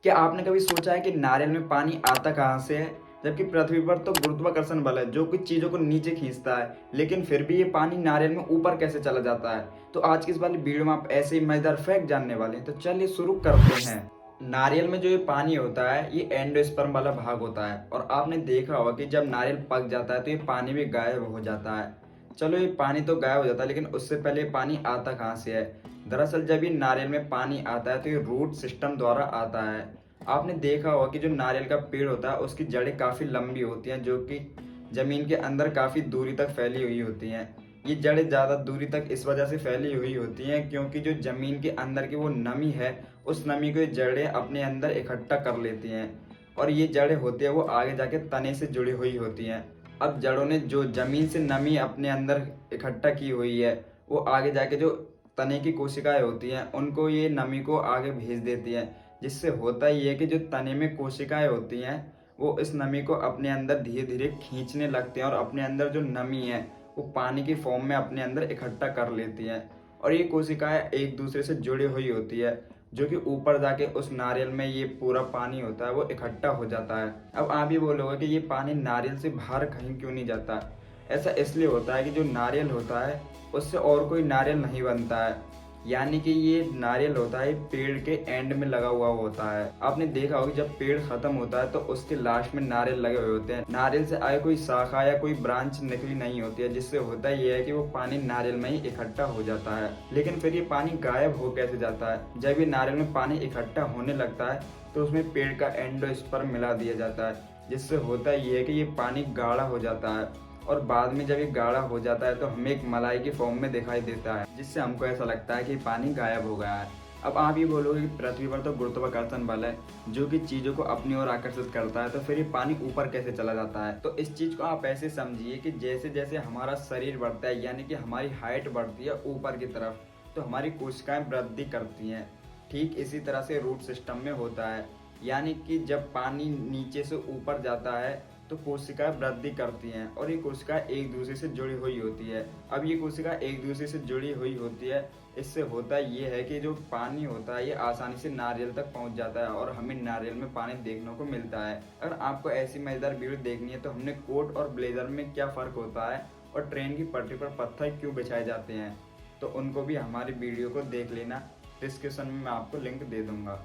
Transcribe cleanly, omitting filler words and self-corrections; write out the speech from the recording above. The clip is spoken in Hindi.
क्या आपने कभी सोचा है कि नारियल में पानी आता कहाँ से है? जबकि पृथ्वी पर तो गुरुत्वाकर्षण बल है जो कुछ चीज़ों को नीचे खींचता है, लेकिन फिर भी ये पानी नारियल में ऊपर कैसे चला जाता है? तो आज की इस वाली वीडियो में आप ऐसे ही मजेदार फैक्ट जानने वाले हैं, तो चलिए शुरू करते हैं। नारियल में जो ये पानी होता है, ये एंडोस्पर्म वाला भाग होता है और आपने देखा होगा कि जब नारियल पक जाता है तो ये पानी भी गायब हो जाता है। चलो ये पानी तो गायब हो जाता है, लेकिन उससे पहले ये पानी आता कहाँ से है? दरअसल जब ये नारियल में पानी आता है तो ये रूट सिस्टम द्वारा आता है। आपने देखा होगा कि जो नारियल का पेड़ होता है उसकी जड़ें काफ़ी लंबी होती हैं, जो कि ज़मीन के अंदर काफ़ी दूरी तक फैली हुई होती हैं। ये जड़ें ज़्यादा दूरी तक इस वजह से फैली हुई होती हैं क्योंकि जो ज़मीन के अंदर की वो नमी है, उस नमी को ये जड़ें अपने अंदर इकट्ठा कर लेती हैं और ये जड़ें होती हैं वो आगे जाके तने से जुड़ी हुई होती हैं। अब जड़ों ने जो ज़मीन से नमी अपने अंदर इकट्ठा की हुई है, वो आगे जाके जो तने की कोशिकाएं होती हैं उनको ये नमी को आगे भेज देती हैं, जिससे होता ये है कि जो तने में कोशिकाएं होती हैं वो इस नमी को अपने अंदर धीरे धीरे खींचने लगते हैं और अपने अंदर जो नमी है वो पानी की फॉर्म में अपने अंदर इकट्ठा कर लेती हैं। और ये कोशिकाएं एक दूसरे से जुड़ी हुई होती है, जो कि ऊपर जाके उस नारियल में ये पूरा पानी होता है वो इकट्ठा हो जाता है। अब आप ये बोलोगे कि ये पानी नारियल से बाहर कहीं क्यों नहीं जाता? ऐसा इसलिए होता है कि जो नारियल होता है उससे और कोई नारियल नहीं बनता है। यानी कि ये नारियल होता है पेड़ के एंड में लगा हुआ होता है। आपने देखा होगा जब पेड़ खत्म होता है तो उसके लास्ट में नारियल लगे हुए होते हैं। नारियल से आगे कोई शाखा या कोई ब्रांच निकली नहीं होती है, जिससे होता ये है कि वो पानी नारियल में ही इकट्ठा हो जाता है। लेकिन फिर ये पानी गायब हो कैसे जाता है? जब ये नारियल में पानी इकट्ठा होने लगता है तो उसमें पेड़ का एंडोस्पर्म मिला दिया जाता है, जिससे होता ये है कि ये पानी गाढ़ा हो जाता है और बाद में जब ये गाढ़ा हो जाता है तो हमें एक मलाई की फॉर्म में दिखाई देता है, जिससे हमको ऐसा लगता है कि पानी गायब हो गया है। अब आप ये बोलोगे कि पृथ्वी पर तो गुरुत्वाकर्षण बल है जो कि चीज़ों को अपनी ओर आकर्षित करता है, तो फिर ये पानी ऊपर कैसे चला जाता है? तो इस चीज़ को आप ऐसे समझिए कि जैसे जैसे हमारा शरीर बढ़ता है, यानी कि हमारी हाइट बढ़ती है ऊपर की तरफ, तो हमारी कोशिकाएं वृद्धि करती हैं। ठीक इसी तरह से रूट सिस्टम में होता है, यानी कि जब पानी नीचे से ऊपर जाता है तो कोशिकाएं वृद्धि करती हैं और ये कोशिकाएं एक दूसरे से जुड़ी हुई होती है। अब ये कोशिका एक दूसरे से जुड़ी हुई होती है, इससे होता ये है कि जो पानी होता है ये आसानी से नारियल तक पहुंच जाता है और हमें नारियल में पानी देखने को मिलता है। अगर आपको ऐसी मजेदार वीडियो देखनी है तो हमने कोट और ब्लेजर में क्या फ़र्क होता है और ट्रेन की पटरी पर पत्थर क्यों बिछाए जाते हैं, तो उनको भी हमारी वीडियो को देख लेना। डिस्क्रिप्शन में मैं आपको लिंक दे दूँगा।